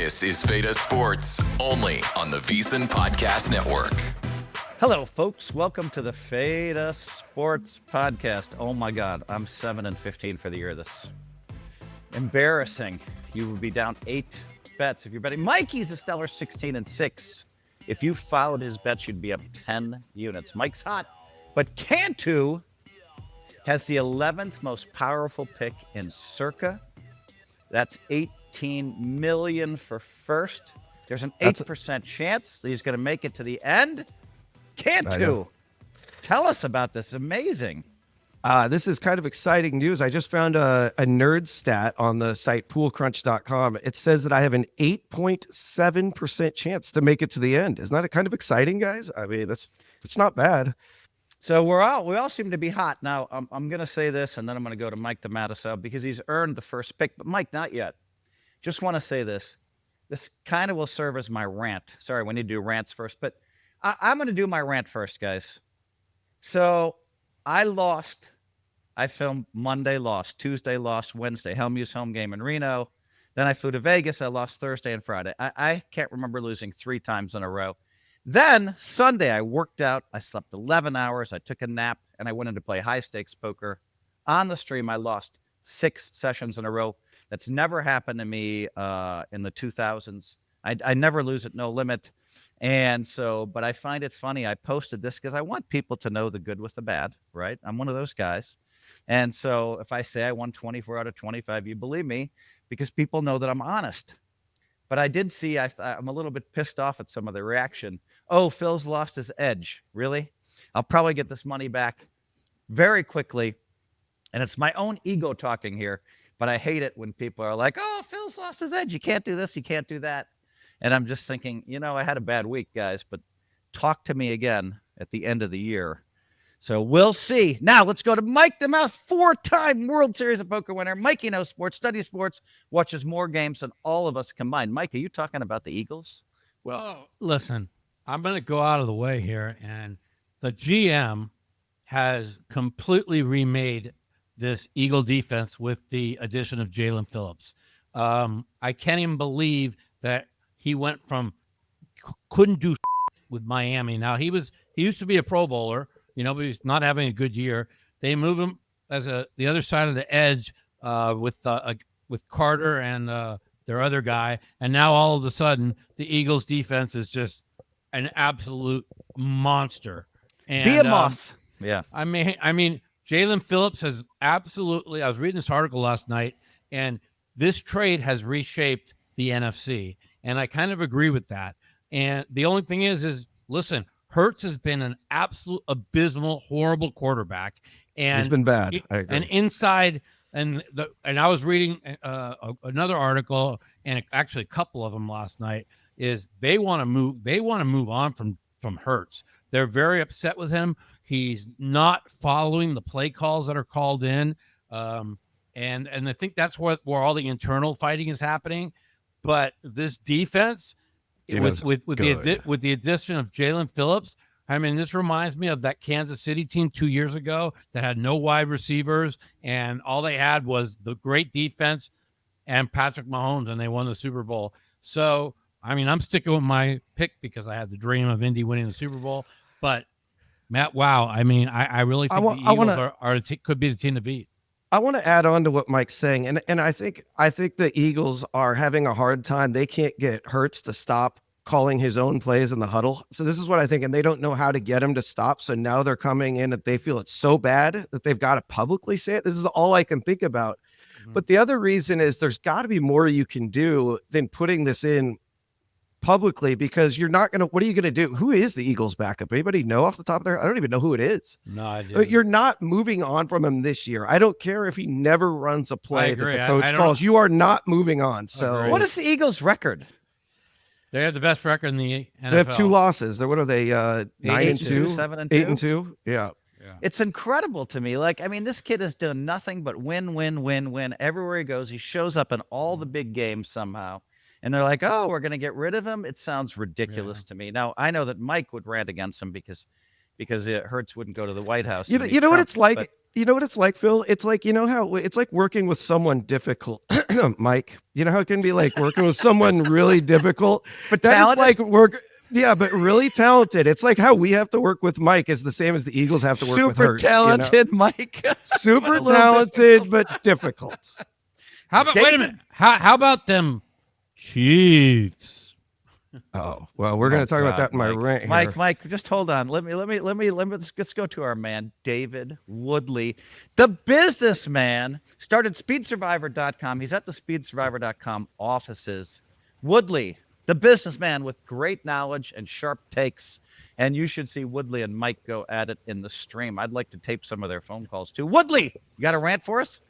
This is Veda Sports, only on the VSiN Podcast Network. Hello, folks. Welcome to the Veda Sports Podcast. Oh, my God. I'm 7-15 for the year. This embarrassing. You would be down 8 bets if you're betting. Mikey's a stellar 16-6. If you followed his bets, you'd be up 10 units. Mike's hot. But Cantu has the 11th most powerful pick in Circa. That's 18 million for first. There's an 8% chance that he's going to make it to the end. Cantu, tell us about this. Amazing. This is kind of exciting news. I just found a nerd stat on the site poolcrunch.com. It says that I have an 8.7% chance to make it to the end. Isn't that kind of exciting, guys? I mean, it's not bad. So we all seem to be hot. Now, I'm going to say this, and then I'm going to go to Mike DeMatteis because he's earned the first pick. But Mike, not yet. Just want to say this. This kind of will serve as my rant. Sorry, we need to do rants first. But I'm going to do my rant first, guys. So I lost. I filmed Monday, lost. Tuesday, lost. Wednesday, Helmuth's home game in Reno. Then I flew to Vegas. I lost Thursday and Friday. I can't remember losing 3 times in a row. Then Sunday, I worked out. I slept 11 hours. I took a nap, and I went in to play high-stakes poker. On the stream, I lost 6 sessions in a row. That's never happened to me in the 2000s. I never lose at no limit. And so, but I find it funny. I posted this because I want people to know the good with the bad, right? I'm one of those guys. And so if I say I won 24 out of 25, you believe me because people know that I'm honest. But I did see, I'm a little bit pissed off at some of the reaction. Oh, Phil's lost his edge. Really? I'll probably get this money back very quickly. And it's my own ego talking here. But I hate it when people are like, oh, Phil's lost his edge. You can't do this. You can't do that. And I'm just thinking, I had a bad week, guys. But talk to me again at the end of the year. So we'll see. Now let's go to Mike the Mouth, 4-time World Series of Poker winner. Mikey knows sports, studies sports, watches more games than all of us combined. Mike, are you talking about the Eagles? Well, listen, I'm going to go out of the way here. And the GM has completely remade this Eagle defense with the addition of Jalen Phillips. I can't even believe that he went from couldn't do with Miami. Now, he used to be a Pro Bowler, but he's not having a good year. They move him as the other side of the edge with Carter and their other guy, and now all of a sudden the Eagles' defense is just an absolute monster. And, Behemoth. Yeah. I mean, Jalen Phillips has absolutely. I was reading this article last night, and this trade has reshaped the NFC, and I kind of agree with that. And the only thing is listen. Hurts has been an absolute abysmal, horrible quarterback, and he's been bad. And inside, and I was reading another article, and actually a couple of them last night. Is they want to move? They want to move on from Hurts. They're very upset with him. He's not following the play calls that are called in, and I think that's where all the internal fighting is happening. But this defense. With the addition of Jalen Phillips, I mean, this reminds me of that Kansas City team 2 years ago that had no wide receivers, and all they had was the great defense and Patrick Mahomes, and they won the Super Bowl. So, I mean, I'm sticking with my pick because I had the dream of Indy winning the Super Bowl. But, Matt, wow, I mean, I really think the Eagles could be the team to beat. I want to add on to what Mike's saying, and I think the Eagles are having a hard time. They can't get Hurts to stop calling his own plays in the huddle. So this is what I think, and they don't know how to get him to stop. So now they're coming in that they feel it's so bad that they've got to publicly say it. This is all I can think about. Mm-hmm. But the other reason is there's got to be more you can do than putting this in publicly, because you're not going to, what are you going to do? Who is the Eagles backup? Anybody know off the top of their head? I don't even know who it is. No idea. You're not moving on from him this year. I don't care if he never runs a play that the coach calls. You are not moving on. So what is the Eagles' record? They have the best record in the NFL. They have 2 losses. What are they? 9-2, 7-2, 8-2. Yeah. It's incredible to me. Like, I mean, this kid has done nothing but win, win, win, win. Everywhere he goes, he shows up in all the big games somehow. And they're like, oh, we're going to get rid of him. It sounds ridiculous to me. Now, I know that Mike would rant against him because because Hurts wouldn't go to the White House. You and know, meet you know what Trump, it's like. but- You know what it's like, Phil? It's like, you know how it's like working with someone difficult, Mike. You know how it can be like working with someone really difficult, But that is talented? like work. Yeah, but really talented. It's like how we have to work with Mike is the same as the Eagles have to work with super Hurts. You know? talented, Mike. Super A little talented, but difficult. How about wait a minute? How about them Chiefs? Oh, well, we're going to talk about that in my rant here. Mike, just hold on. Let's go to our man, David Woodley, the businessman, started speedsurvivor.com. He's at the speedsurvivor.com offices. Woodley, the businessman with great knowledge and sharp takes. And you should see Woodley and Mike go at it in the stream. I'd like to tape some of their phone calls too. Woodley, you got a rant for us?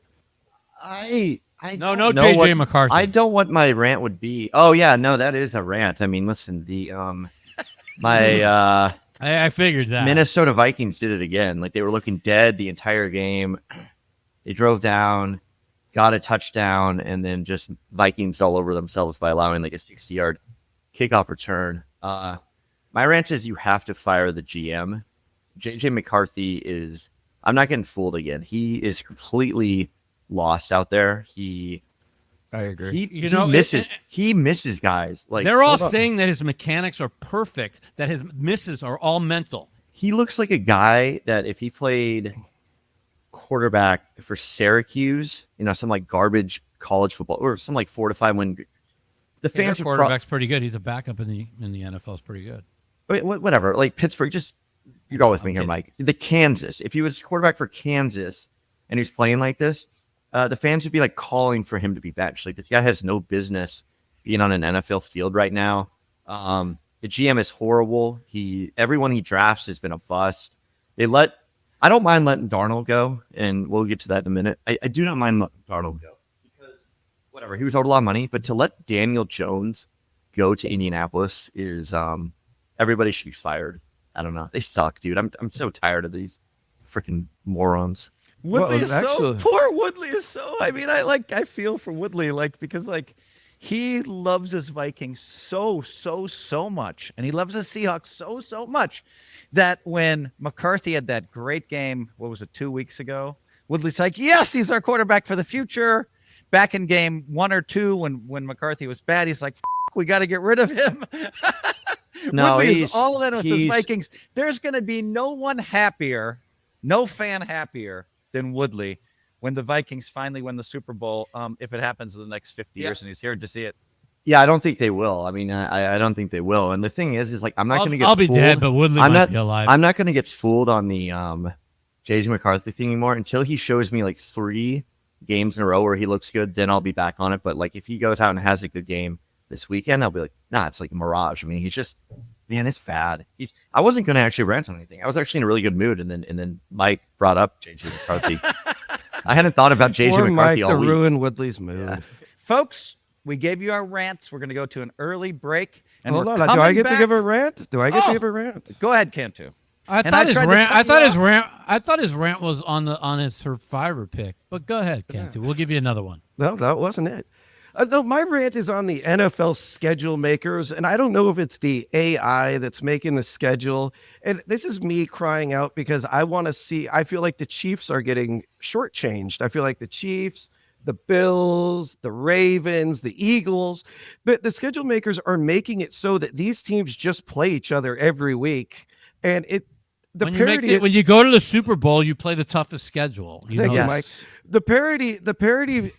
No, JJ McCarthy. I don't know what my rant would be. Oh yeah, no, that is a rant. I mean, listen, the my I figured that. Minnesota Vikings did it again. Like they were looking dead the entire game. They drove down, got a touchdown, and then just Vikings all over themselves by allowing like a 60-yard kickoff return. My rant is you have to fire the GM. JJ McCarthy is. I'm not getting fooled again. He is completely lost out there. I agree. He misses guys. Like they're all saying that his mechanics are perfect, that his misses are all mental. He looks like a guy that if he played quarterback for Syracuse, some like garbage college football or some like 4 to 5 win. The fans their quarterback's pretty good. He's a backup in the NFL. Is pretty good. Whatever. Like Pittsburgh, just you go with me here, Mike. The Kansas. If he was quarterback for Kansas and he's playing like this, the fans would be like calling for him to be benched. Like this guy has no business being on an NFL field right now. The GM is horrible. Everyone he drafts has been a bust. I don't mind letting Darnold go, and we'll get to that in a minute. I do not mind letting Darnold go because whatever, he was owed a lot of money. But to let Daniel Jones go to Indianapolis is everybody should be fired. I don't know. They suck, dude. I'm so tired of these freaking morons. Woodley poor Woodley is so. I mean, I feel for Woodley, because he loves his Vikings so much, and he loves his Seahawks so much that when McCarthy had that great game, what was it, 2 weeks ago? Woodley's like, yes, he's our quarterback for the future. Back in game 1 or 2, when McCarthy was bad, he's like, we got to get rid of him. No, Woodley is all in with his Vikings. There's going to be no one happier, no fan happier than Woodley when the Vikings finally win the Super Bowl, if it happens in the next 50 years, and he's here to see it. Yeah, I don't think they will. I mean, I don't think they will. And the thing is like I'm not going to get. I'll be fooled. dead, but Woodley might be alive. I'm not going to get fooled on the JJ McCarthy thing anymore until he shows me like 3 games in a row where he looks good. Then I'll be back on it. But like if he goes out and has a good game this weekend, I'll be like, nah, it's like a mirage. I mean, it's bad. I wasn't going to actually rant on anything. I was actually in a really good mood, and then Mike brought up JJ McCarthy. I hadn't thought about JJ McCarthy all week. To ruin Woodley's mood. Yeah. Folks, we gave you our rants. We're going to go to an early break. And hold on. Do I get to give a rant? Go ahead, Cantu. I thought his rant was on his Survivor pick. But go ahead, Cantu. We'll give you another one. No, that wasn't it. No, my rant is on the NFL schedule makers, and I don't know if it's the AI that's making the schedule. And this is me crying out because I want to see. I feel like the Chiefs are getting shortchanged. I feel like the Chiefs, the Bills, the Ravens, the Eagles, but the schedule makers are making it so that these teams just play each other every week, and when you go to the Super Bowl, you play the toughest schedule. Thank you, Mike. The parity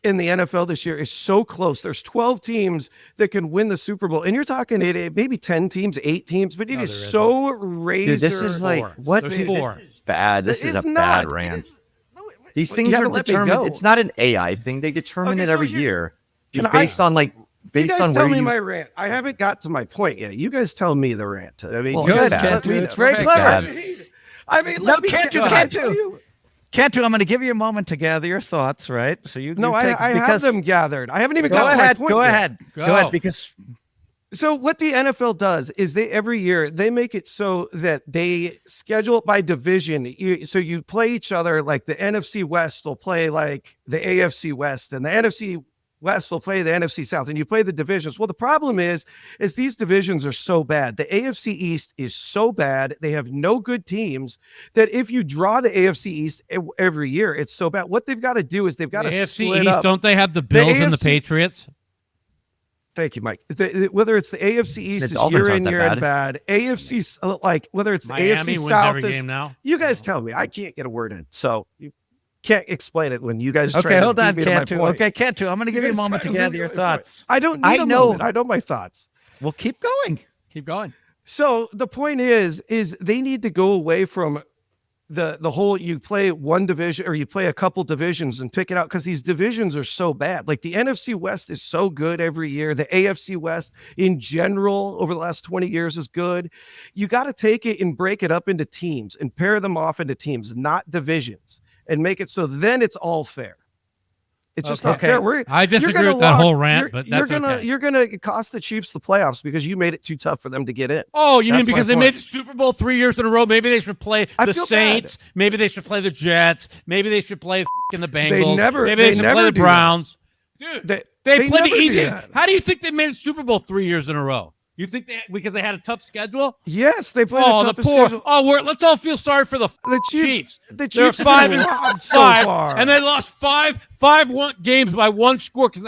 in the NFL this year is so close. There's 12 teams that can win the Super Bowl, and you're talking maybe 10 teams, 8 teams, but it is so razor. Dude, this is like what? There's 4. This is bad. This is a bad rant. These things are determined. It's not an AI thing. They determine it every year based on where tell me my rant. I haven't got to my point yet. You guys tell me the rant. I mean, go ahead, Cantu. It's very clever. Cantu, I'm going to give you a moment to gather your thoughts, right? So I have them gathered. I haven't even got to my point yet. Go ahead, because so what the NFL does is every year they make it so that they schedule it by division. So you play each other, like the NFC West will play like the AFC West, and the NFC West, they'll play the NFC South, and you play the divisions. Well, the problem is these divisions are so bad. The AFC East is so bad. They have no good teams that if you draw the AFC East every year, it's so bad. What they've got to do is they've got to AFC split East, up. don't they have the Bills and the AFC Patriots? Thank you, Mike. Whether it's the AFC East is year in, year out bad. AFC, like whether it's the Miami AFC wins South every is, game now. You guys tell me. I can't get a word in. So you can't explain it when you guys try Okay, to hold on, beat me to my Cantu. point. Okay, Cantu, I'm going to give you a guys moment try to to gather beat your me to my point. thoughts. I don't need I a know. moment. I know my thoughts. Well, keep going. Keep going. So the point is they need to go away from the whole you play one division or you play a couple divisions and pick it out because these divisions are so bad. Like the NFC West is so good every year. The AFC West in general over the last 20 years is good. You got to take it and break it up into teams and pair them off into teams, not divisions, and make it so then it's all fair. It's just not Okay. fair. I disagree with that whole rant, but that's okay. You're gonna cost the Chiefs the playoffs because you made it too tough for them to get in. Oh, you mean That's my because they point. made the Super Bowl 3 years in a row? Maybe they should play I the feel Saints. bad. Maybe they should play the Jets. Maybe they should play the Bengals. Maybe they they should never play the do that. Browns. Dude, they played never the do easy. that. How do you think they made the Super Bowl 3 years in a row? You think because they had a tough schedule? Yes, they played Oh, the the toughest poor. schedule. Oh, let's all feel sorry for the Chiefs. The They're Chiefs have 5 been and robbed so 5, far. and they lost five games by one score because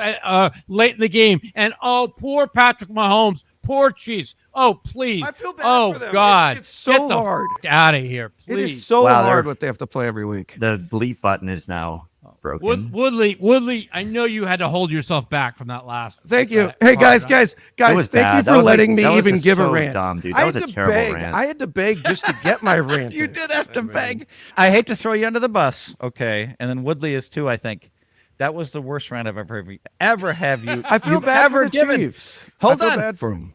late in the game. And poor Patrick Mahomes, poor Chiefs. Oh, please. I feel bad oh for them. God, It's so get the hard. out of here, It please. is so Wow, hard they're- what they have to play every week. The bleep button is now broken. Woodley, I know you had to hold yourself back from that last. Thank you. that Hey, part. guys, was thank bad. you That for was letting like- me that was even just give a so rant. dumb, dude. I That had was a to terrible beg. rant. I had to beg just to get my rant. You in. did have to beg. I hate to throw you under the bus, okay? And then Woodley is too, I think. That was the worst rant I've ever have you. I feel you've bad ever for the given. Chiefs. Hold I feel on. bad for them.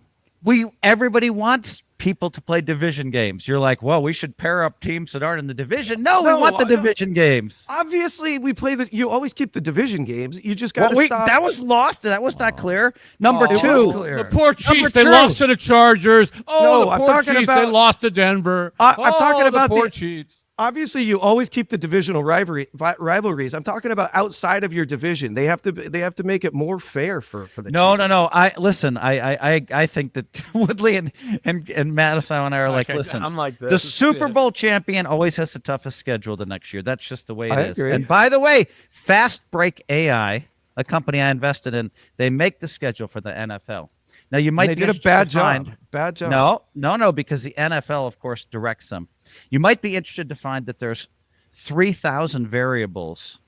Everybody wants people to play division games. You're like, well, we should pair up teams that aren't in the division. No, we No, want the I don't- division games. Obviously, we play you always keep the division games. You just got to stop. That was lost. That was not clear. Number It two. was clear. The poor Chiefs, they two. lost to the Chargers. Oh, No, the I'm poor talking Chiefs, about- they lost to Denver. I'm talking about the poor the- Chiefs. Obviously, you always keep the divisional rivalries. I'm talking about outside of your division. They have to make it more fair for the No. Chiefs. I think that Woodley and Madison and I are like, Okay, listen, I'm like this. the It's Super good. Bowl champion always has the toughest schedule the next year. That's just the way it I is. agree. And by the way, Fast Break AI, a company I invested in, they make the schedule for the NFL. Now you might They be did a interested bad to find- job. Bad job. No, because the NFL, of course, directs them. You might be interested to find that there's 3,000 variables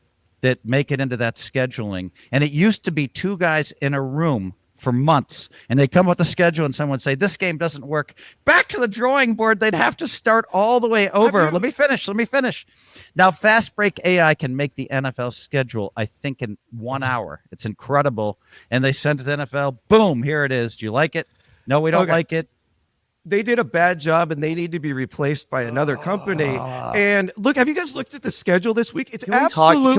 that make it into that scheduling. And it used to be two guys in a room for months, and they come with the schedule and someone say, this game doesn't work. Back to the drawing board. They'd have to start all the way over. Let me finish. Now, Fast Break AI can make the NFL schedule, I think, in 1 hour. It's incredible. And they send it to the NFL. Boom, here it is. Do you like it? No, we don't Okay. like it. They did a bad job and they need to be replaced by another company. And look, have you guys looked at the schedule this week? It's Can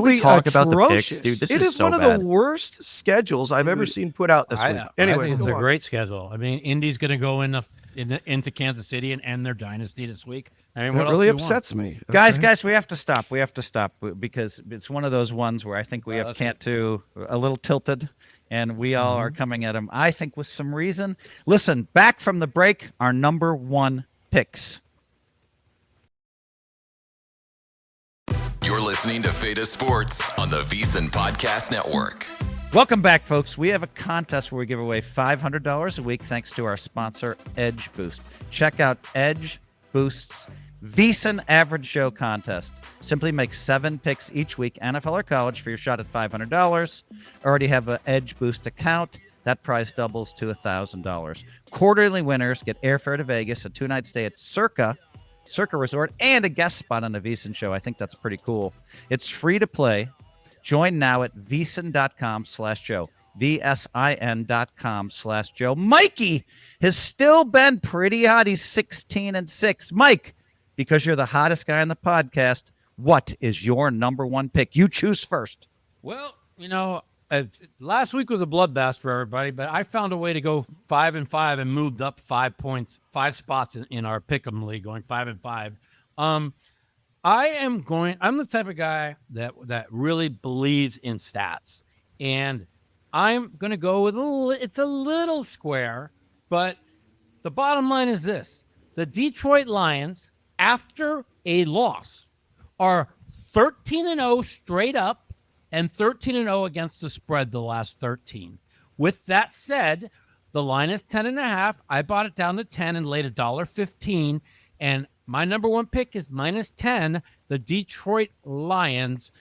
we talk about the picks, atrocious. dude? This It is is so one of bad. the worst schedules I've ever seen put out this week. Anyways, it's go a on. great schedule. I mean, Indy's going to go into Kansas City and end their dynasty this week. I mean, what It else really do you want? upsets me. Guys, Okay. we have to stop. We have to stop because it's one of those ones where I think we have Cantu a little tilted, and we all are coming at him, I think, with some reason. Listen, back from the break, our number one picks. You're listening to Feta Sports on the VEASAN Podcast Network. Welcome back, folks. We have a contest where we give away $500 a week thanks to our sponsor, Edge Boost. Check out Edge Boost's VEASAN Average Show contest. Simply make 7 picks each week, NFL or college, for your shot at $500. Already have an Edge Boost account. That prize doubles to $1,000. Quarterly winners get airfare to Vegas, a 2-night stay at Circa Resort, and a guest spot on the VEASAN show. I think that's pretty cool. It's free to play. Join now at VEASAN.com/Joe. VSIN.com/Joe. Mikey has still been pretty hot. He's 16-6. Mike, because you're the hottest guy on the podcast, what is your number one pick? You choose first. Well, last week was a bloodbath for everybody, but I found a way to go 5-5 and moved up 5 spots in our pick'em league, going 5-5. I'm the type of guy that really believes in stats, and I'm going to go with it's a little square, but the bottom line is this. The Detroit Lions, after a loss, are 13-0 straight up and 13-0 against the spread the last 13. With that said, the line is 10.5. I bought it down to 10 and laid $1.15. And my number one pick is -10, the Detroit Lions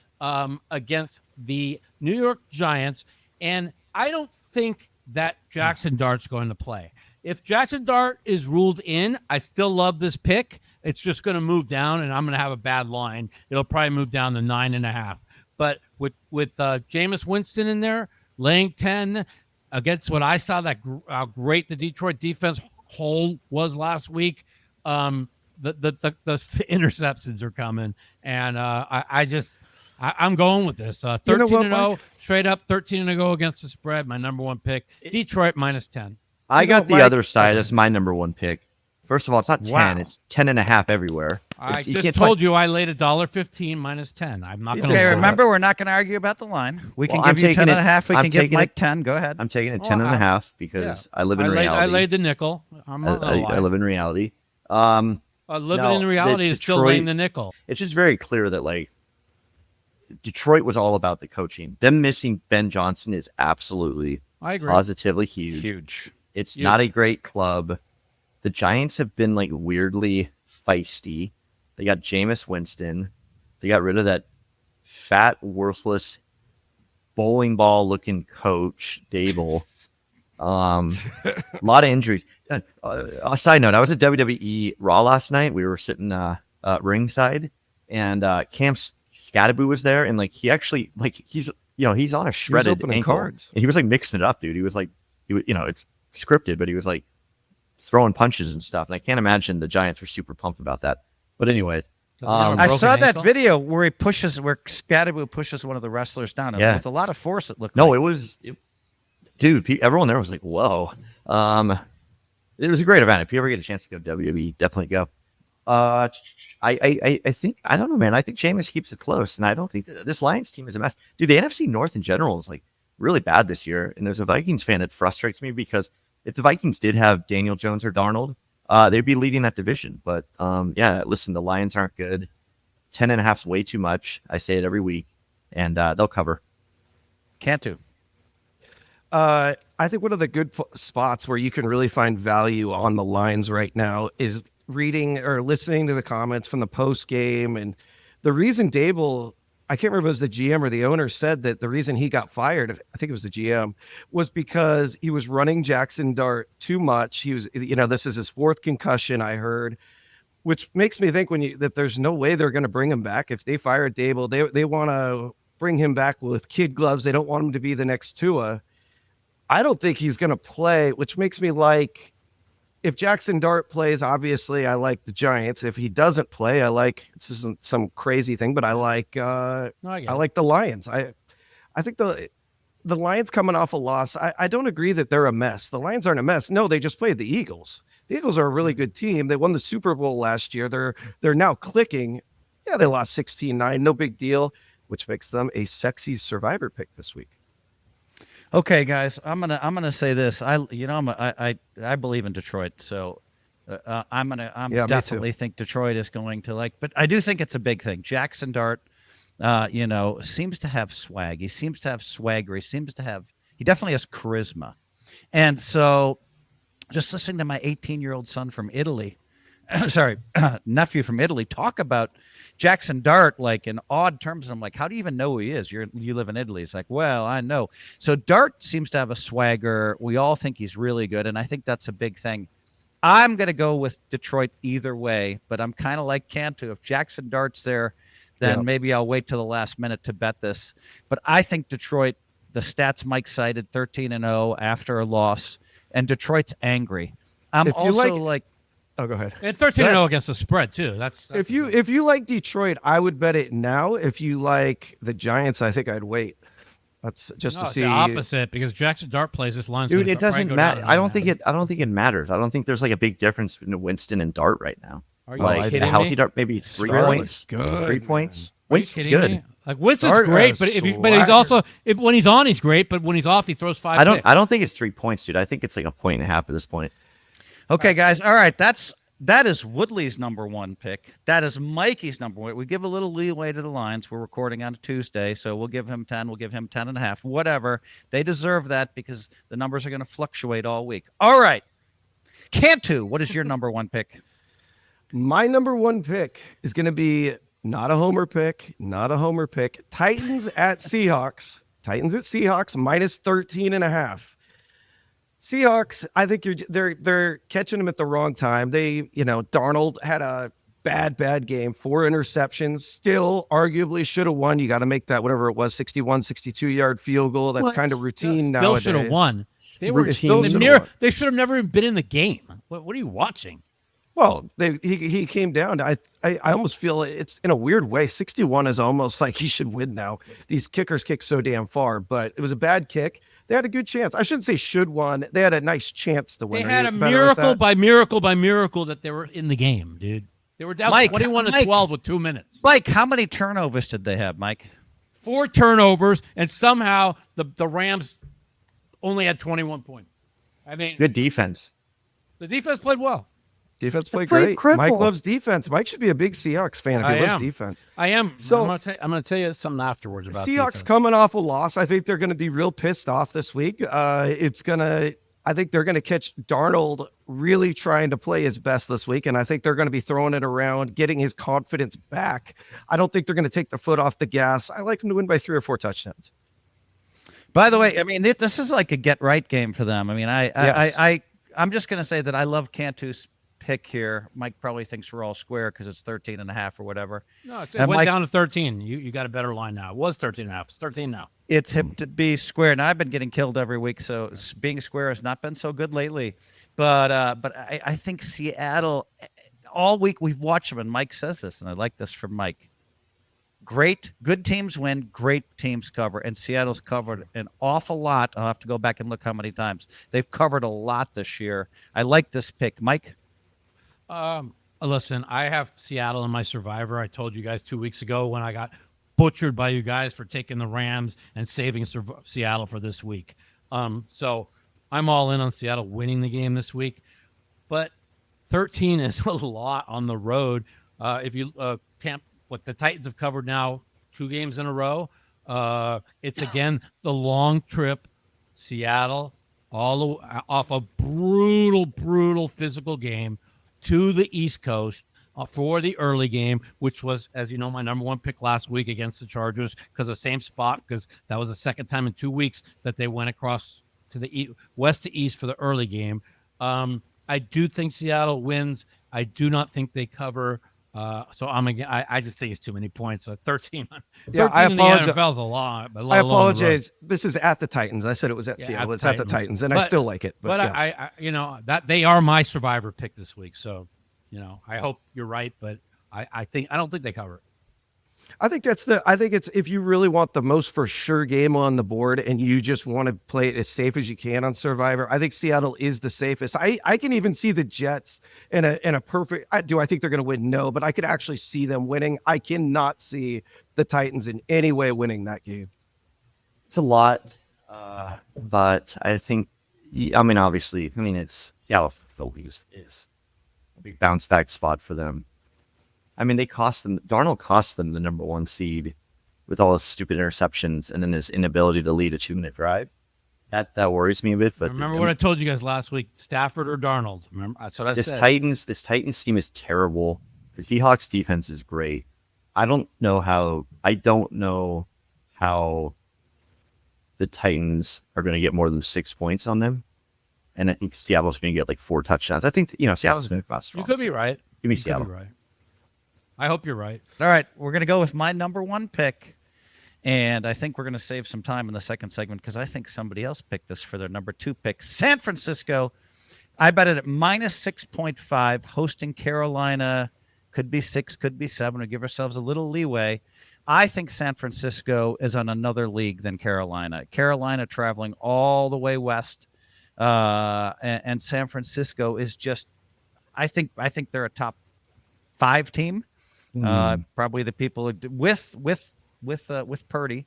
against the New York Giants. And I don't think that Jackson Dart's going to play. If Jackson Dart is ruled in, I still love this pick. It's just going to move down, and I'm going to have a bad line. It'll probably move down to 9.5. But with Jameis Winston in there, laying 10 against what I saw, how great the Detroit defense whole was last week, the interceptions are coming, and I'm going with this. 13-0 straight up, 13-0 against the spread. My number one pick, Detroit -10. I got the other side as my number one pick. First of all, it's not 10; it's 10.5 everywhere. I just told you I laid $1.15 -10. I'm not going to. Okay, remember, we're not going to argue about the line. We can give you 10.5. We can give Mike 10. Go ahead. I'm taking it 10.5 because I live in reality. I laid the nickel. I live in reality. Living in reality is still laying the nickel. It's just very clear that like Detroit was all about the coaching. Them missing Ben Johnson is absolutely, I agree, positively huge. It's not a great club. The Giants have been like weirdly feisty. They got Jameis Winston. They got rid of that fat, worthless, bowling ball looking coach, Dable. A lot of injuries. A side note, I was at WWE Raw last night. We were sitting ringside, and Cam Scattaboo was there, and like he actually he's on a shredded ankle. Cards. And he was like mixing it up, dude. He was like it's scripted, but he was like throwing punches and stuff. And I can't imagine the Giants were super pumped about that. But anyways, I saw that video where Scattaboo pushes one of the wrestlers down with a lot of force. It looked. No, dude. Everyone there was like, "Whoa!" It was a great event. If you ever get a chance to go to WWE, definitely go. I think I don't know, man. I think Jameis keeps it close, and I don't think this Lions team is a mess, dude. The NFC North in general is like really bad this year, and there's a Vikings fan that frustrates me because if the Vikings did have Daniel Jones or Darnold, they'd be leading that division. But listen, the Lions aren't good. 10.5 is way too much. I say it every week, and they'll cover. Cantu. I think one of the good spots where you can really find value on the lines right now is reading or listening to the comments from the post game. And the reason Dable, I can't remember if it was the GM or the owner, said that the reason he got fired, I think it was the GM, was because he was running Jackson Dart too much. He was, this is his fourth concussion, I heard, which makes me think that there's no way they're going to bring him back. If they fire Dable, they want to bring him back with kid gloves. They don't want him to be the next Tua. I don't think he's going to play, which makes me like, if Jackson Dart plays, obviously I like the Giants. If he doesn't play, this isn't some crazy thing, but I like the Lions. I think the Lions coming off a loss, I don't agree that they're a mess. The Lions aren't a mess. No, they just played the Eagles. The Eagles are a really good team. They won the Super Bowl last year. They're now clicking. Yeah, they lost 16-9, no big deal, which makes them a sexy survivor pick this week. Okay, guys, I'm gonna say this. I believe in Detroit, so I'm definitely think Detroit is going to but I do think it's a big thing. Jackson Dart, seems to have swag. He seems to have swagger. He definitely has charisma, and so just listening to my 18-year-old son from Italy, nephew from Italy, talk about Jackson Dart like in odd terms. And I'm like, how do you even know who he is? You live in Italy. It's like, well, I know. So Dart seems to have a swagger. We all think he's really good, and I think that's a big thing. I'm going to go with Detroit either way, but I'm kind of like Cantu. If Jackson Dart's there, then maybe I'll wait till the last minute to bet this. But I think Detroit, the stats Mike cited, 13-0 after a loss, and Detroit's angry. I'm also oh, go ahead. And 13-0 against the spread too. That's if you like Detroit, I would bet it now. If you like the Giants, I think I'd wait. That's just to see. It's the opposite because Jackson Dart plays this line. Dude, it doesn't matter. I don't think it matters. I don't think there's like a big difference between Winston and Dart right now. Are you kidding a healthy me? Dart, maybe 3 points. Good. 3 points. Are you Winston's kidding good. me? Like Wentz is great, but he's also when he's on, he's great. But when he's off, he throws 5 picks. I don't think it's 3 points, dude. I think it's like 1.5 points at this point. Okay, guys. All right, that is Woodley's number 1 pick. That is Mikey's number 1. We give a little leeway to the Lions. We're recording on a Tuesday, so we'll give him 10. We'll give him 10.5. Whatever. They deserve that because the numbers are going to fluctuate all week. All right, Cantu, what is your number 1 pick? My number 1 pick is going to be not a homer pick. Titans at Seahawks. Minus 13.5. Seahawks, I think they're catching them at the wrong time. Darnold had a bad game, 4 interceptions, still arguably should have won. You got to make that, whatever it was, 61, 62-yard field goal. That's kind of routine now. Still should have won. They should have never been in the game. What are you watching? Well, he came down. I almost feel it's in a weird way. 61 is almost like he should win now. These kickers kick so damn far, but it was a bad kick. They had a good chance. I shouldn't say should won. They had a nice chance to win. They had a miracle by miracle that they were in the game, dude. They were down 21-12 with 2 minutes. Mike, how many turnovers did they have, Mike? 4 turnovers, and somehow the Rams only had 21 points. I mean, good defense. The defense played well. Defense played great. Incredible. Mike loves defense. Mike should be a big Seahawks fan if he loves defense. I am. So I'm going to tell you something afterwards about Seahawks defense. Coming off a loss. I think they're going to be real pissed off this week. I think they're going to catch Darnold really trying to play his best this week, and I think they're going to be throwing it around, getting his confidence back. I don't think they're going to take the foot off the gas. I like them to win by 3 or 4 touchdowns. By the way, I mean, this is like a get-right game for them. I mean, I'm just going to say that I love Cantu's pick here. Mike probably thinks we're all square because it's 13.5 or whatever. No, it went down to 13. You got a better line now. It was 13.5. It's 13 now. It's hip to be square. Now I've been getting killed every week, so being square has not been so good lately. But I think Seattle all week we've watched them, and Mike says this, and I like this from Mike. Good teams win, great teams cover, and Seattle's covered an awful lot. I'll have to go back and look how many times. They've covered a lot this year. I like this pick. Mike? Listen, I have Seattle in my survivor. I told you guys 2 weeks ago when I got butchered by you guys for taking the Rams and saving Seattle for this week. So I'm all in on Seattle winning the game this week, but 13 is a lot on the road. If you what the Titans have covered now 2 games in a row, it's again the long trip, Seattle all off a brutal physical game to the East Coast for the early game, which was, as you know, my number 1 pick last week against the Chargers because the same spot, because that was the second time in 2 weeks that they went across to the west to east for the early game. I do think Seattle wins. I do not think they cover. So I just think it's too many points. So 13. Yeah, I apologize. In the NFL is a lot. I apologize. This is at the Titans. I said it was at Seattle. It's at the Titans, and I still like it. But yes. I that they are my survivor pick this week. So, I hope you're right, but I don't think they cover it. I think it's if you really want the most for sure game on the board and you just want to play it as safe as you can on Survivor, I think Seattle is the safest. I can even see the Jets in a perfect. Do I think they're going to win? No, but I could actually see them winning. I cannot see the Titans in any way winning that game. It's a lot, but I think. Obviously, it's Seattle is a big bounce back spot for them. Darnold cost them the number 1 seed with all his stupid interceptions and then his inability to lead a 2-minute drive. That worries me a bit. But remember what I told you guys last week: Stafford or Darnold. Remember that's what I said. This Titans team is terrible. The Seahawks defense is great. I don't know how the Titans are going to get more than 6 points on them, and I think Seattle's going to get like 4 touchdowns. I think Seattle's going to be strong. You could be right. Give me Seattle. Right. I hope you're right. All right, we're going to go with my number 1 pick, and I think we're going to save some time in the second segment because I think somebody else picked this for their number 2 pick. San Francisco, I bet it at minus 6.5, hosting Carolina. Could be 6, could be 7. We'll give ourselves a little leeway. I think San Francisco is on another league than Carolina. Carolina traveling all the way west, and San Francisco is just. I think they're a top 5 team. Probably the people with with Purdy,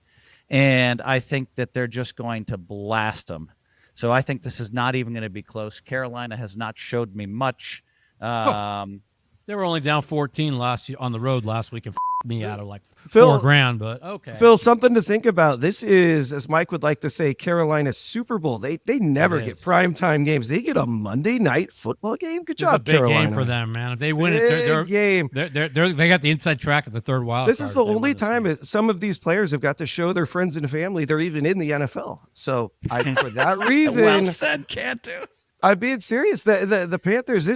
and I think that they're just going to blast them. So I think this is not even going to be close. Carolina has not showed me much. They were only down 14 on the road last week and me out of like Phil, $4,000, but okay. Phil, something to think about. This is, as Mike would like to say, Carolina's Super Bowl. They never get primetime games. They get a Monday night football game. Good job, Carolina. It's a big Carolina. game for them, man. If they win they got the inside track at the third wild This card is the only time some of these players have got to show their friends and family they're even in the NFL. So for that reason, well said, Cantu. I'm being serious. The Panthers,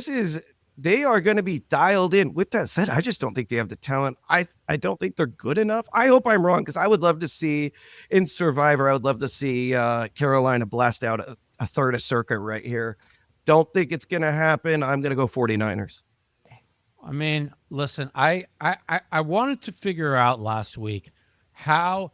they are going to be dialed in. With that said, I just don't think they have the talent. I don't think they're good enough. I hope I'm wrong, because I would love to see in Survivor, I would love to see Carolina blast out a third of Circa right here. Don't think it's going to happen. I'm going to go 49ers. I mean, listen, I wanted to figure out last week how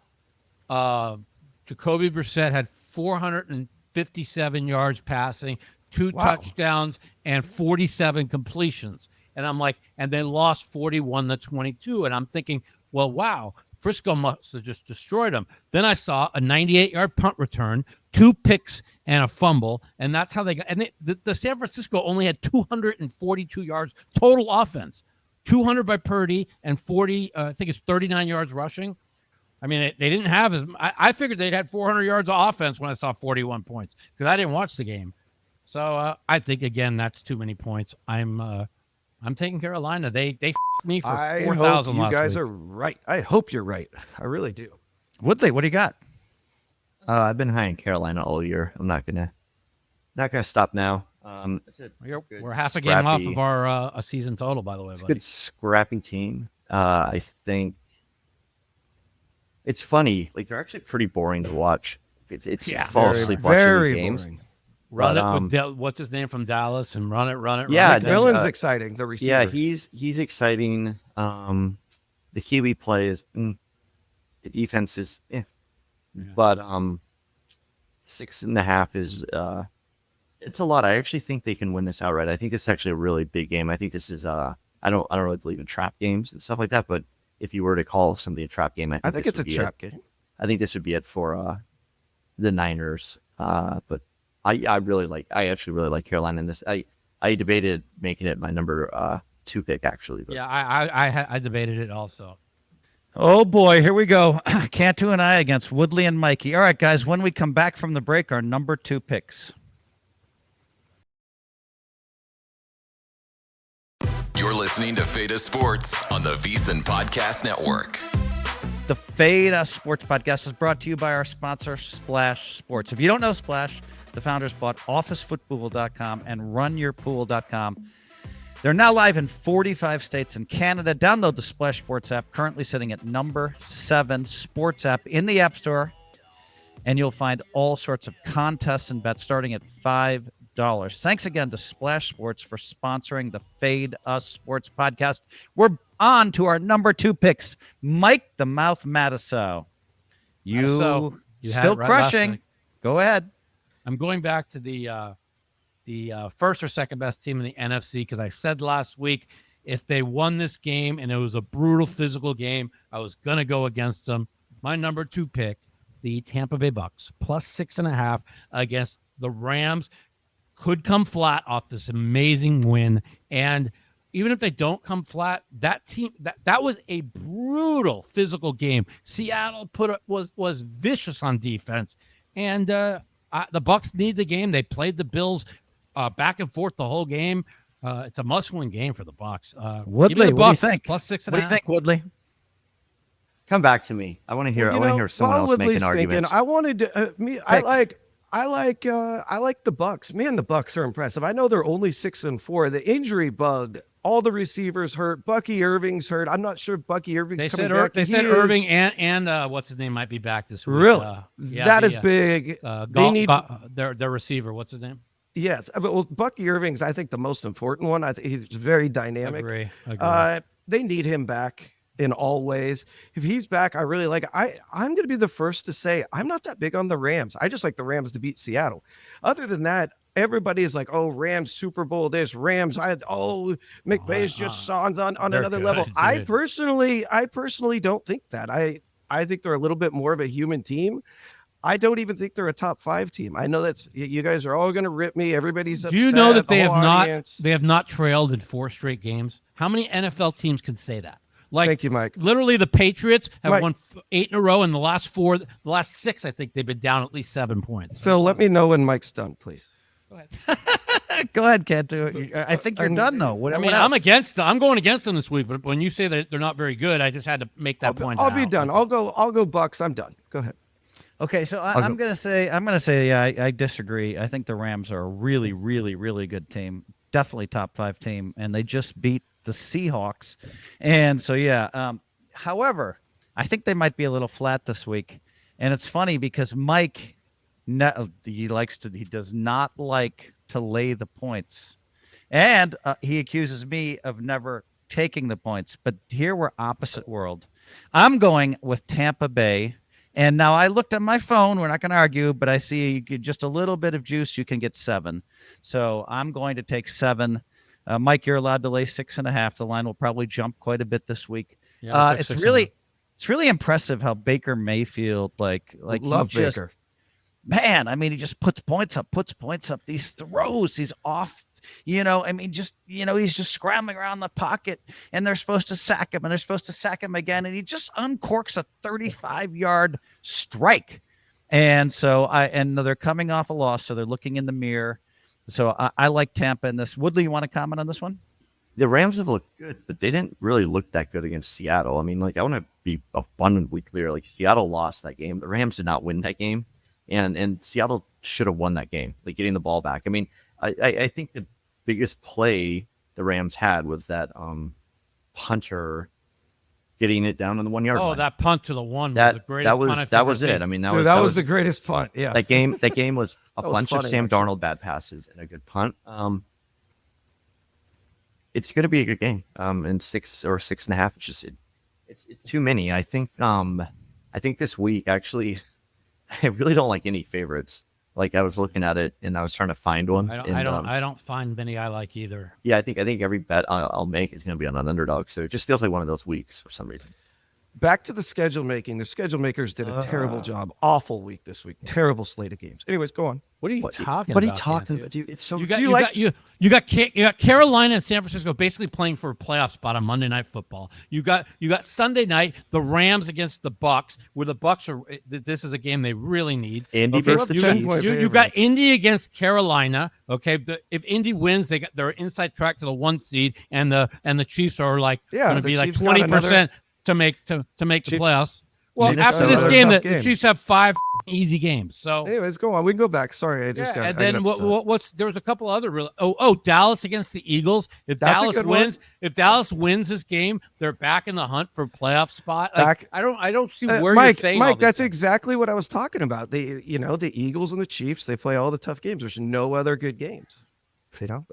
Jacoby Brissett had 457 yards passing, 2 touchdowns, and 47 completions. And I'm like, and they lost 41-22. And I'm thinking, well, wow, Frisco must have just destroyed them. Then I saw a 98-yard punt return, 2 picks, and a fumble. And that's how they got. And the San Francisco only had 242 yards total offense, 200 by Purdy, and 39 yards rushing. I mean, they didn't have as. I figured they'd had 400 yards of offense when I saw 41 points, because I didn't watch the game. So I think, again, that's too many points. I'm taking Carolina. They me for 4,000 last week. You guys are right. I hope you're right. I really do. Woodley, what do you got? I've been high in Carolina all year. I'm not gonna stop now. We're half a game off of our a season total, by the way. It's a buddy. good scrappy team. I think it's funny. Like, they're actually pretty boring to watch. It's fall asleep watching these games. Boring. Run it with what's his name from Dallas, and run it. Yeah, Dylan's exciting. The receiver. Yeah, he's exciting. The Kiwi plays. The defense is, but 6.5 is it's a lot. I actually think they can win this outright. I think this is actually a really big game. I think this is I don't really believe in trap games and stuff like that. But if you were to call something a trap game, I think it's a trap game. I think this would be it for the Niners. But I actually really like Carolina in this. I debated making it my number 2 pick, actually. But. Yeah, I debated it also. Oh boy, here we go. Cantu and I against Woodley and Mikey. All right, guys, when we come back from the break, our number 2 picks. You're listening to Fade Sports on the VEASAN Podcast Network. The Fade Sports Podcast is brought to you by our sponsor, Splash Sports. If you don't know Splash, the founders bought officefootpool.com and runyourpool.com. They're now live in 45 states and Canada. Download the Splash Sports app, currently sitting at number 7 sports app in the App Store, and you'll find all sorts of contests and bets starting at $5. Thanks again to Splash Sports for sponsoring the Fade Us Sports Podcast. We're on to our number 2 picks. Mike the Mouth Matisow. You still crushing. Go ahead. I'm going back to the first or second best team in the NFC, because I said last week, if they won this game and it was a brutal physical game, I was going to go against them. My number 2 pick, the Tampa Bay Bucks, plus 6.5 against the Rams, could come flat off this amazing win. And even if they don't come flat, that team, that was a brutal physical game. Seattle was vicious on defense, and the Bucks need the game. They played the Bills back and forth the whole game. It's a must-win game for the Bucks. Woodley, what do you think? Plus 6.5. What do you think, Woodley? Come back to me. I want to hear. I want to hear someone else make an argument. I wanted to. I like the Bucks. Man, the Bucks are impressive. I know they're only 6-4. The injury bug. All the receivers hurt. Bucky Irving's hurt. I'm not sure if Bucky Irving's coming back. They said Irving and what's his name might be back this week. Really? That is big. They need their receiver. What's his name? Yes, but Bucky Irving's, I think, the most important one. I think he's very dynamic. Agree. They need him back in all ways. If he's back, I really like it. I'm going to be the first to say I'm not that big on the Rams. I just like the Rams to beat Seattle. Other than that, everybody is like, oh, Rams Super Bowl, this Rams. McVay's just on another level. Dude. I personally don't think that. I think they're a little bit more of a human team. I don't even think they're a top 5 team. I know that's you guys are all going to rip me. Everybody's upset. Do you know that the whole audience. they have not trailed in 4 straight games? How many NFL teams can say that? Like, thank you, Mike. Literally, the Patriots have Mike. won 8 in a row, and the last 6, I think they've been down at least 7 points. Phil, let me know when Mike's done, please. Go ahead. Go ahead, Cantu. I think you're done though. What else? I'm going against them this week, but when you say that they're not very good, I just had to make that point. I'll be done. I'll go Bucks. I'm done. Go ahead. Okay, so I'm gonna say yeah, I disagree. I think the Rams are a really, really, really good team. Definitely top 5 team, and they just beat the Seahawks. And so yeah. However, I think they might be a little flat this week. And it's funny because Mike, he does not like to lay the points, and he accuses me of never taking the points. But here we're opposite world. I'm going with Tampa Bay. And now I looked at my phone. We're not going to argue, but I see just a little bit of juice. You can get 7. So I'm going to take 7. Mike, you're allowed to lay 6.5. The line will probably jump quite a bit this week. Yeah, it's really impressive how Baker Mayfield, like love Baker. Man, I mean, he just puts points up. These throws, he's off. He's just scrambling around the pocket, and they're supposed to sack him, and they're supposed to sack him again, and he just uncorks a 35-yard strike. And so they're coming off a loss, so they're looking in the mirror. So I like Tampa in this. Woodley, you want to comment on this one? The Rams have looked good, but they didn't really look that good against Seattle. I mean, I want to be abundantly clear. Seattle lost that game. The Rams did not win that game. And Seattle should have won that game, getting the ball back. I mean, I think the biggest play the Rams had was that punter getting it down on the 1 yard line. Oh, that punt to the one was the greatest punt that was it. I mean, that was the greatest punt. Yeah, that game was a bunch of Sam Darnold bad passes and a good punt. It's going to be a good game. In 6 or 6.5, it's too many. I think this week actually. I really don't like any favorites. I was looking at it and I was trying to find one. I don't find many I like either. Yeah, I think every bet I'll make is going to be on an underdog. So it just feels like one of those weeks for some reason. Back to the schedule making. The schedule makers did a terrible job. Awful week this week. Terrible slate of games. Anyways, go on. What are you talking about? What are you talking about, dude? It's so. You got Carolina and San Francisco basically playing for a playoff spot on Monday Night Football. You got Sunday night the Rams against the Bucks, where the Bucks are. This is a game they really need. Indy versus the Chiefs. You got Indy against Carolina. Okay, if Indy wins, they're inside track to the 1 seed, and the Chiefs are going to be 20% to make the playoffs. Well, after this game, the Chiefs have 5 easy games. So, anyways, go on. We can go back. Sorry, I just got. And then there was a couple other real. Dallas against the Eagles. If Dallas wins this game, they're back in the hunt for a playoff spot. I don't see where you're saying. Mike, that's exactly what I was talking about. The Eagles and the Chiefs, they play all the tough games. There's no other good games.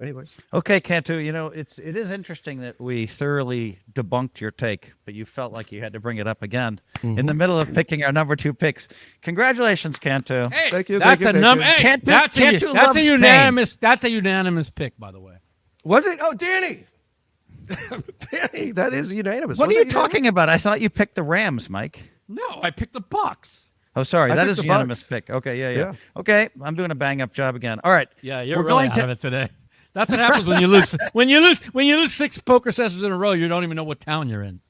Anyways. Okay, Cantu, it is interesting that we thoroughly debunked your take, but you felt like you had to bring it up again in the middle of picking our number 2 picks. Congratulations, Cantu. Hey, thank you. That's a unanimous pick, by the way. Was it? Oh, Danny. Danny, that is unanimous. What are you talking about? I thought you picked the Rams, Mike. No, I picked the Bucks. Oh, sorry. That is a unanimous Bucks. pick. Okay, yeah. Okay, I'm doing a bang-up job again. All right. Yeah, you're really out of it today. That's what happens when you lose. When you lose 6 poker sessions in a row, you don't even know what town you're in.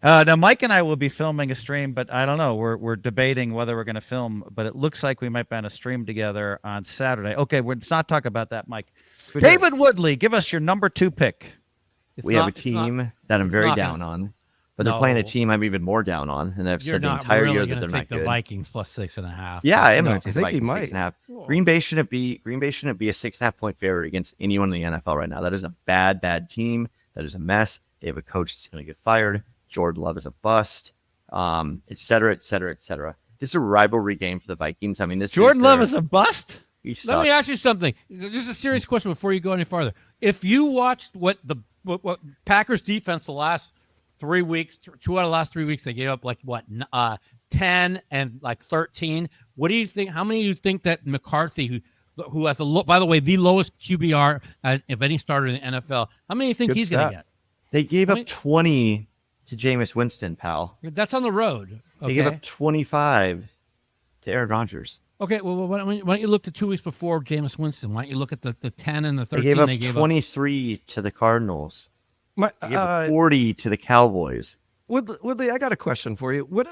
Now, Mike and I will be filming a stream, but I don't know. We're debating whether we're going to film, but it looks like we might be on a stream together on Saturday. Okay, let's not talk about that, Mike. David Woodley, give us your number 2 pick. We have a team that I'm very down on. But they're playing a team I'm even more down on, and I've said the entire year that they're not good. The Vikings plus 6.5. Yeah, I am. I think he might. 6.5. Green Bay shouldn't be a 6.5 point favorite against anyone in the NFL right now. That is a bad team. That is a mess. They have a coach that's going to get fired. Jordan Love is a bust, et cetera, et cetera, et cetera. This is a rivalry game for the Vikings. I mean, Jordan Love is a bust. Let me ask you something. There's a serious question before you go any farther. If you watched what Packers defense the last 3 weeks, 2 out of the last 3 weeks, they gave up 10 and 13. What do you think? How many do you think that McCarthy, who has by the way, the lowest QBR of any starter in the NFL, how many do you think he's going to get? They gave up 20 to Jameis Winston, pal. That's on the road. They Okay. gave up 25 to Aaron Rodgers. Okay, well, why don't you look at 2 weeks before Jameis Winston? Why don't you look at the 10 and the 13 They gave up 23 to the Cardinals. My, They gave up 40 to the Cowboys. Woodley, I got a question for you. What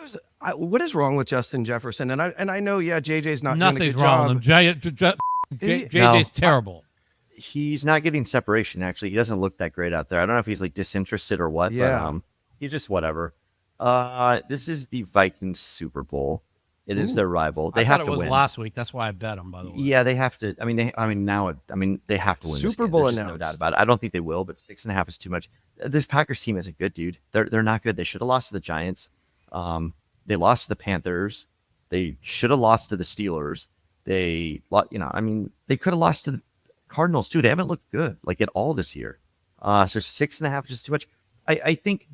is wrong with Justin Jefferson? And I know, JJ's not doing a Nothing's good wrong job. with him. JJ's terrible. He's not getting separation, actually. He doesn't look that great out there. I don't know if he's like disinterested or what, but he's just whatever. This is the Vikings Super Bowl. It is their rival. They have to win. It was last week. That's why I bet them, by the way. Yeah, they have to. They have to win. Super this Bowl game. There's announced. no doubt about it. I don't think they will, but 6.5 is too much. This Packers team isn't good, dude. They're not good. They should have lost to the Giants. They lost to the Panthers. They should have lost to the Steelers. They could have lost to the Cardinals too. They haven't looked good like at all this year. So 6.5 is just too much. I think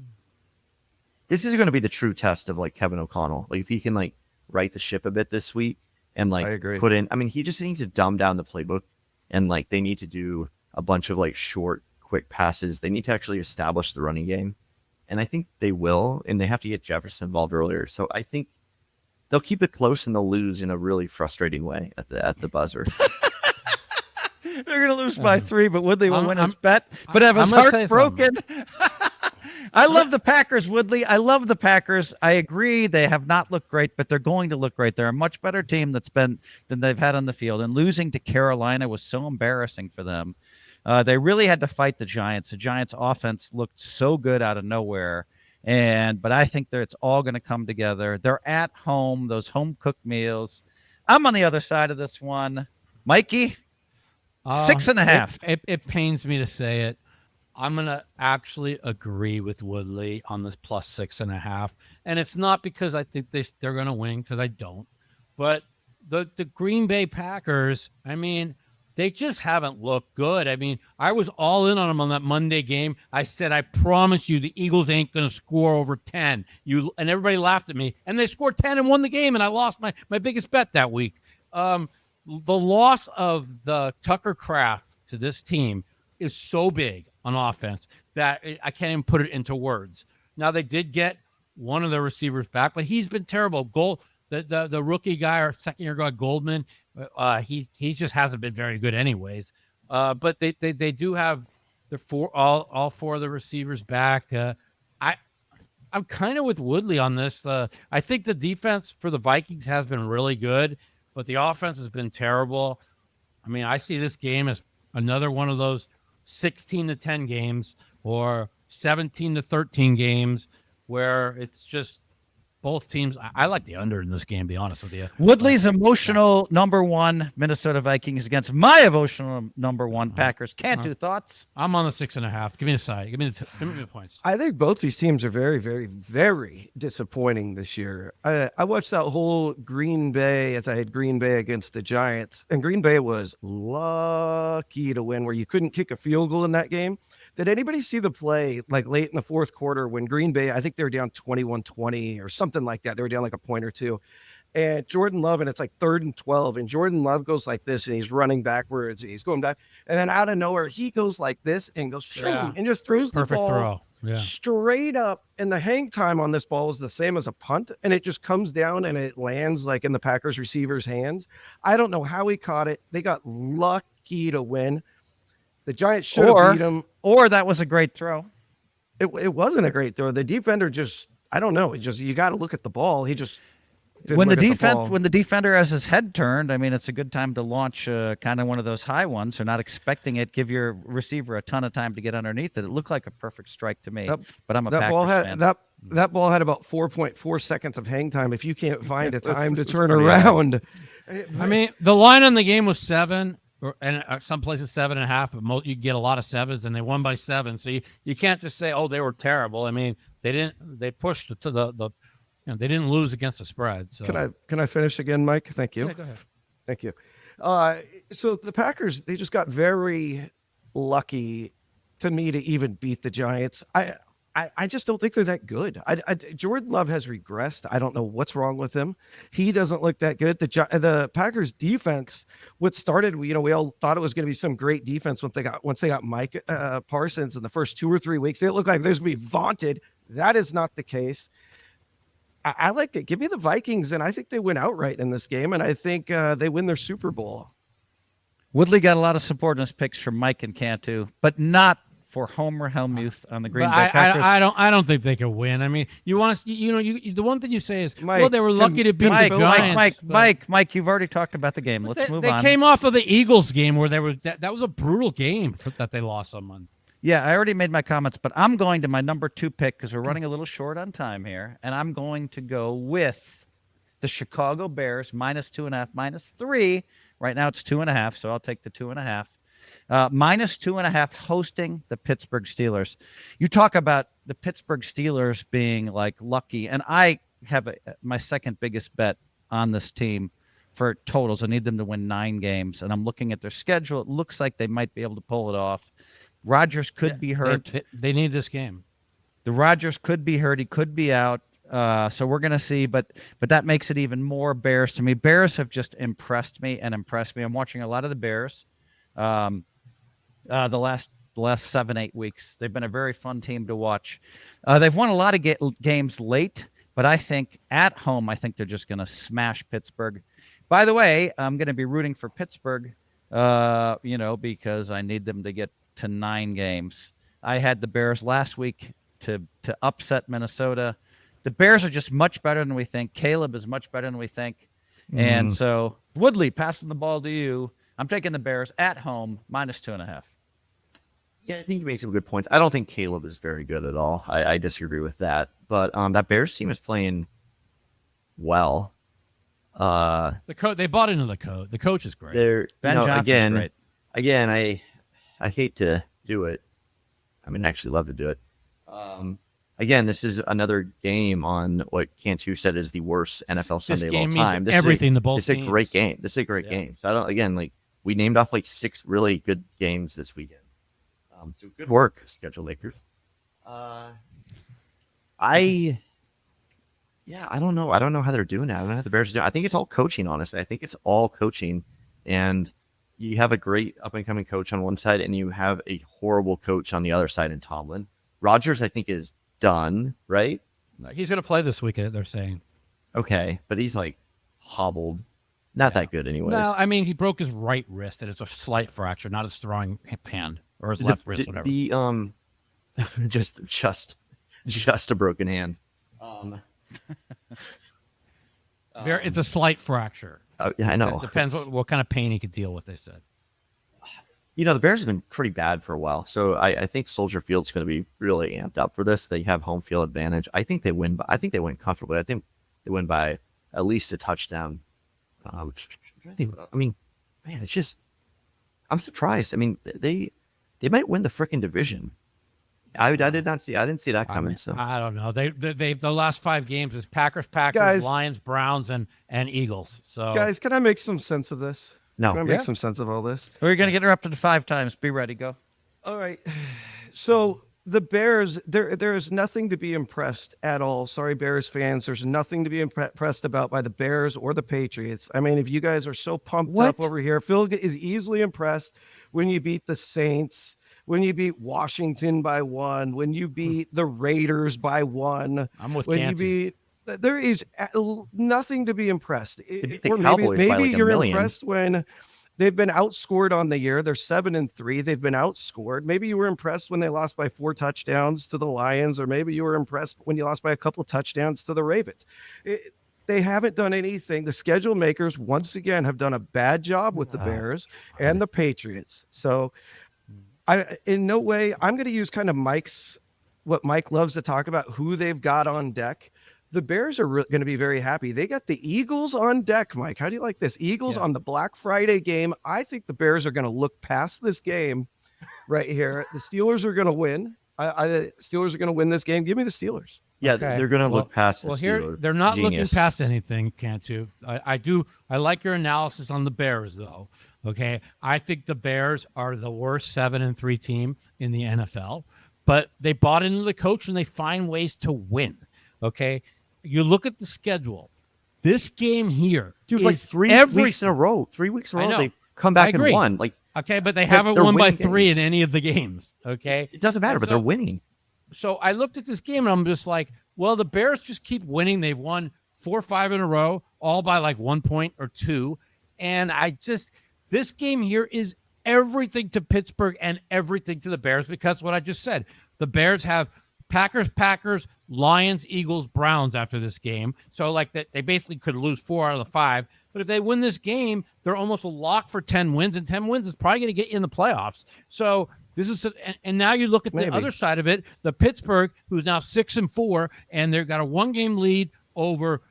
this is going to be the true test of like Kevin O'Connell. Like if he can like right the ship a bit this week and like I agree. put in. He just needs to dumb down the playbook, and like they need to do a bunch of like short, quick passes. They need to actually establish the running game, and I think they will. And they have to get Jefferson involved earlier. So I think they'll keep it close and they'll lose in a really frustrating way at the buzzer. They're going to lose by 3, but Woodley will win his bet. But I'm have his gonna heart say broken. I love the Packers, Woodley. I love the Packers. I agree they have not looked great, but they're going to look great. They're a much better team than they've had on the field. And losing to Carolina was so embarrassing for them. They really had to fight the Giants. The Giants' offense looked so good out of nowhere. But I think that it's all going to come together. They're at home, those home-cooked meals. I'm on the other side of this one. Mikey, 6.5. It pains me to say it. I'm going to actually agree with Woodley on this plus 6.5. And it's not because I think they're going to win, because I don't. But the Green Bay Packers, they just haven't looked good. I was all in on them on that Monday game. I said, I promise you the Eagles ain't going to score over 10. And everybody laughed at me. And they scored 10 and won the game, and I lost my biggest bet that week. The loss of the Tucker Kraft to this team is so big on offense that I can't even put it into words. Now, they did get one of their receivers back, but he's been terrible. The rookie guy or second-year guy, Goldman, he just hasn't been very good anyways. But they do have all 4 of the receivers back. I'm kind of with Woodley on this. I think the defense for the Vikings has been really good, but the offense has been terrible. I see this game as another one of those 16-10 games or 17-13 games where it's just both teams. I like the under in this game, to be honest with you. Woodley's emotional number 1 Minnesota Vikings against my emotional number 1 Packers. Cantu, thoughts? I'm on the 6.5. Give me the side. Give me the points. I think both these teams are very, very, very disappointing this year. I watched that whole Green Bay as I had Green Bay against the Giants, and Green Bay was lucky to win where you couldn't kick a field goal in that game. Did anybody see the play like late in the fourth quarter when Green Bay, I think they were down 21-20 or something like that. They were down like a point or two. And Jordan Love, and it's like 3rd and 12. And Jordan Love goes like this, and he's running backwards. And he's going back. And then out of nowhere, he goes like this and goes and just throws the Perfect ball throw. Yeah. Straight up. And the hang time on this ball was the same as a punt. And it just comes down and it lands like in the Packers receiver's hands. I don't know how he caught it. They got lucky to win. The Giants should have beat him. Or that was a great throw. It wasn't a great throw. The defender just, I don't know. You got to look at the ball. He just when the defender has his head turned, it's a good time to launch kind of one of those high ones. So not expecting it, give your receiver a ton of time to get underneath it. It looked like a perfect strike to me. But I'm a Packers fan. That ball had about 4.4 seconds of hang time. If you can't find a time to turn around, the line on the game was 7. And some places 7.5, but you get a lot of 7s, and they won by 7. So you can't just say, oh, they were terrible. They pushed to the they didn't lose against the spread. So can I finish again, Mike? Thank you. Yeah, go ahead. Thank you. So the Packers, they just got very lucky to me to even beat the Giants. I just don't think they're that good. Jordan Love has regressed. I don't know what's wrong with him. He doesn't look that good. The Packers defense, what started, we all thought it was going to be some great defense once they got Mike Parsons in the first 2 or 3 weeks. It looked like there's going to be vaunted That is not the case. I like it. Give me the Vikings, and I think they win outright in this game, and I think they win their Super Bowl. Woodley got a lot of support in his picks from Mike and Cantu, but not for Homer Helmuth on the Green Bay Packers. I don't think they can win. I mean, the one thing you say is, Mike, well, they were lucky to beat the Giants. Mike, you've already talked about the game. Let's move on. They came off of the Eagles game where that was a brutal game that they lost someone. Yeah, I already made my comments, but I'm going to my number 2 pick because we're running a little short on time here, and I'm going to go with the Chicago Bears -2.5, -3. Right now it's 2.5, so I'll take the 2.5. -2.5 hosting the Pittsburgh Steelers. You talk about the Pittsburgh Steelers being like lucky, and I have my second biggest bet on this team for totals. I need them to win 9 games, and I'm looking at their schedule. It looks like they might be able to pull it off. Rodgers could be hurt. They need this game. The Rodgers could be hurt. He could be out. So we're going to see, but that makes it even more Bears to me. Bears have just impressed me. I'm watching a lot of the Bears the last 7-8 weeks. They've been a very fun team to watch. They've won a lot of games late, but I think at home, I think they're just going to smash Pittsburgh. By the way, I'm going to be rooting for Pittsburgh, because I need them to get to 9 games. I had the Bears last week to upset Minnesota. The Bears are just much better than we think. Caleb is much better than we think. And so, Woodley, passing the ball to you. I'm taking the Bears at home, -2.5. Yeah, I think you make some good points. I don't think Caleb is very good at all. I disagree with that. But that Bears team is playing well. They bought into the coach. The coach is great. Ben Johnson's great. Again, I hate to do it. I mean, I actually love to do it. Again, this is another game on what Cantu said is the worst NFL Sunday of all time. This is a great game. This is a great game. So we named off 6 really good games this weekend. So good work, schedule Lakers. I don't know. I don't know how they're doing that. I don't know how the Bears are doing. I think it's all coaching, honestly. I think it's all coaching. And you have a great up-and-coming coach on one side, and you have a horrible coach on the other side in Tomlin. Rodgers, I think, is done, right? He's going to play this weekend, they're saying. Okay, but he's hobbled. Not that good anyways. No, I mean, he broke his right wrist, and it's a slight fracture, not his throwing hand or his left wrist, whatever. Just a broken hand. It's a slight fracture. Yeah, I know. It depends what kind of pain he could deal with, they said. The Bears have been pretty bad for a while, so I think Soldier Field's going to be really amped up for this. They have home field advantage. I think they win. I think they win comfortably. I think they win by at least a touchdown. I mean, man, it's just I'm surprised. I mean, they might win the freaking division. I didn't see that coming. So I don't know. They the last 5 games is Packers, Guys, Lions, Browns, and Eagles. So guys, can I make some sense of this? No. Can I make some sense of all this? We're going to get interrupted 5 times. Be ready. Go. All right. So the Bears, there is nothing to be impressed at all. Sorry, Bears fans. There's nothing to be impressed about by the Bears or the Patriots. I mean, if you guys are so pumped up over here, Phil is easily impressed when you beat the Saints, when you beat Washington by 1, when you beat the Raiders by 1. I'm with when Cantu. you beat. There is nothing to be impressed. Or maybe you're impressed when they've been outscored on the year. They're 7-3. They've been outscored. Maybe you were impressed when they lost by 4 touchdowns to the Lions, or maybe you were impressed when you lost by a couple of touchdowns to the Ravens. They haven't done anything. The schedule makers, once again, have done a bad job with the Bears and the Patriots. So in no way, I'm going to use kind of what Mike loves to talk about, who they've got on deck. The Bears are going to be very happy. They got the Eagles on deck, Mike. How do you like this? Eagles on the Black Friday game. I think the Bears are going to look past this game right here. The Steelers are going to win. Steelers are going to win this game. Give me the Steelers. Yeah, okay. They're going to look past the Steelers. Here, they're not looking past anything, Cantu. I like your analysis on the Bears, though. Okay, I think the Bears are the worst 7-3 team in the NFL, but they bought into the coach and they find ways to win. Okay. You look at the schedule. This game here, dude, like 3 weeks in a row. 3 weeks in a row, they've come back and won. Okay, but they haven't won by 3 in any of the games. Okay, it doesn't matter, but they're winning. So I looked at this game and I'm just like, well, the Bears just keep winning. They've won 4 or 5 in a row, all by like 1 point or 2. And this game here is everything to Pittsburgh and everything to the Bears because what I just said, the Bears have Packers, Lions, Eagles, Browns after this game. So like that, they basically could lose 4 out of the 5. But if they win this game, they're almost a lock for 10 wins, and 10 wins is probably going to get you in the playoffs. So this is, and now you look at the other side of it, the Pittsburgh, who's now 6-4, and they've got a 1-game lead over.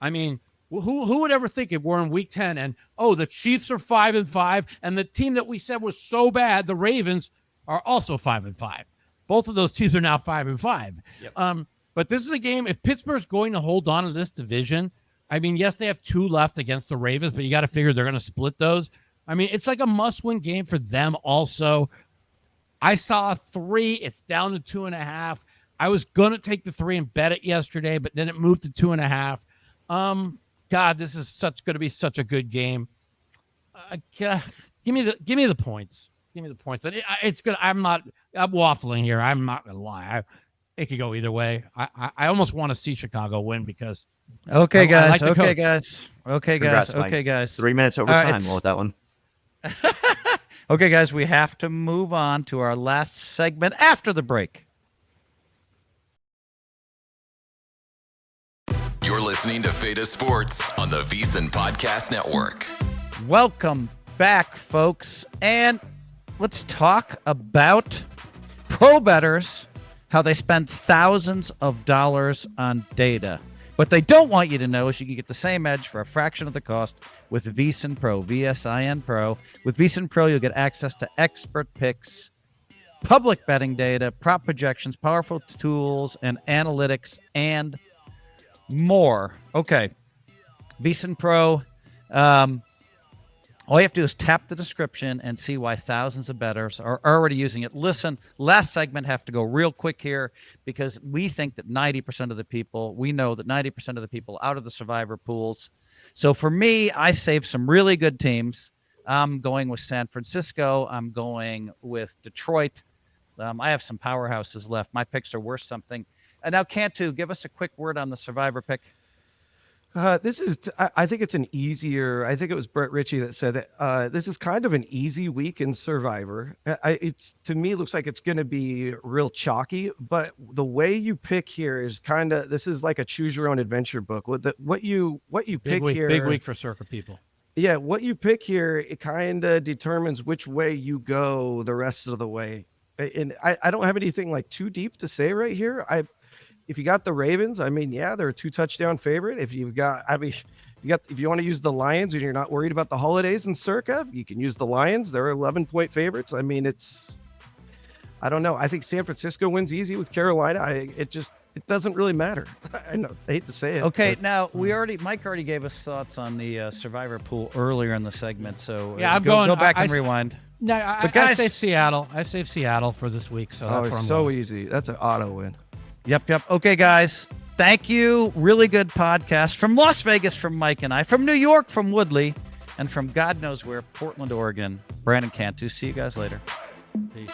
I mean, who would ever think if we're in week 10 and the Chiefs are 5-5, and the team that we said was so bad, the Ravens, are also 5-5. Both of those teams are now 5-5. Yep. But this is a game. If Pittsburgh's going to hold on to this division, I mean, yes, they have 2 left against the Ravens, but you got to figure they're going to split those. I mean, it's like a must-win game for them also. I saw 3. It's down to 2.5. I was going to take the 3 and bet it yesterday, but then it moved to 2.5. God, this is going to be such a good game. Give me the points. Give me the points. It's good. I'm waffling here. I'm not going to lie. It could go either way. I almost want to see Chicago win because. Okay, guys. I like okay, guys. Okay, guys. Congrats, okay, guys. 3 minutes over time. We'll with that one. Okay, guys. We have to move on to our last segment after the break. You're listening to Feta Sports on the VEASAN Podcast Network. Welcome back, folks. And let's talk about pro bettors, how they spend thousands of dollars on data. What they don't want you to know is you can get the same edge for a fraction of the cost with VEASAN Pro, VSIN Pro. With VEASAN Pro, you'll get access to expert picks, public betting data, prop projections, powerful tools, and analytics, and more. Okay. VEASAN Pro. All you have to do is tap the description and see why thousands of bettors are already using it. Listen, last segment, have to go real quick here because we think that 90% of the people, we know that 90% of the people out of the survivor pools. So for me, I saved some really good teams. I'm going with San Francisco. I'm going with Detroit. I have some powerhouses left. My picks are worth something. And now, Cantu, give us a quick word on the survivor pick. I think it's an easier. I think it was Brett Ritchie that said that this is kind of an easy week in Survivor. It's to me looks like it's going to be real chalky, but the way you pick here is kind of this is like a choose your own adventure book. What you pick here, big week for Circa people. Yeah, what you pick here, it kind of determines which way you go the rest of the way. And I don't have anything like too deep to say right here. If you got the Ravens, I mean, yeah, they're a 2-touchdown favorite. If you want to use the Lions and you're not worried about the holidays in Circa, you can use the Lions. They're 11-point favorites. I mean, I don't know. I think San Francisco wins easy with Carolina. It doesn't really matter. I know. I hate to say it. Okay, now Mike already gave us thoughts on the Survivor pool earlier in the segment. So yeah, go back and rewind. No, I saved Seattle. I saved Seattle for this week. So that's it's I'm so going. easy. That's an auto win. Yep. Okay, guys. Thank you. Really good podcast from Las Vegas from Mike and I, from New York from Woodley, and from God knows where, Portland, Oregon, Brandon Cantu. See you guys later. Peace.